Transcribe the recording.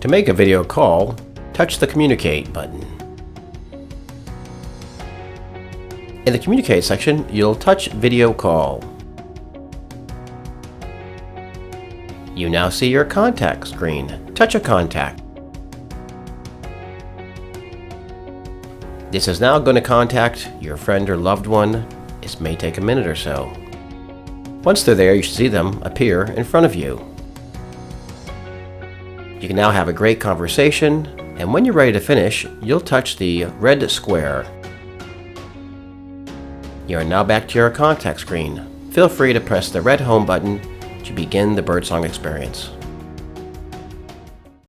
To make a video call, touch the Communicate button. In the Communicate section, you'll touch Video Call. You now see your contact screen. Touch a contact. This is now going to contact your friend or loved one. This may take a minute or so. Once they're there, you should see them appear in front of you. You can now have a great conversation, and when you're ready to finish, you'll touch the red square. You are now back to your contact screen. Feel free to press the red home button to begin the Birdsong experience.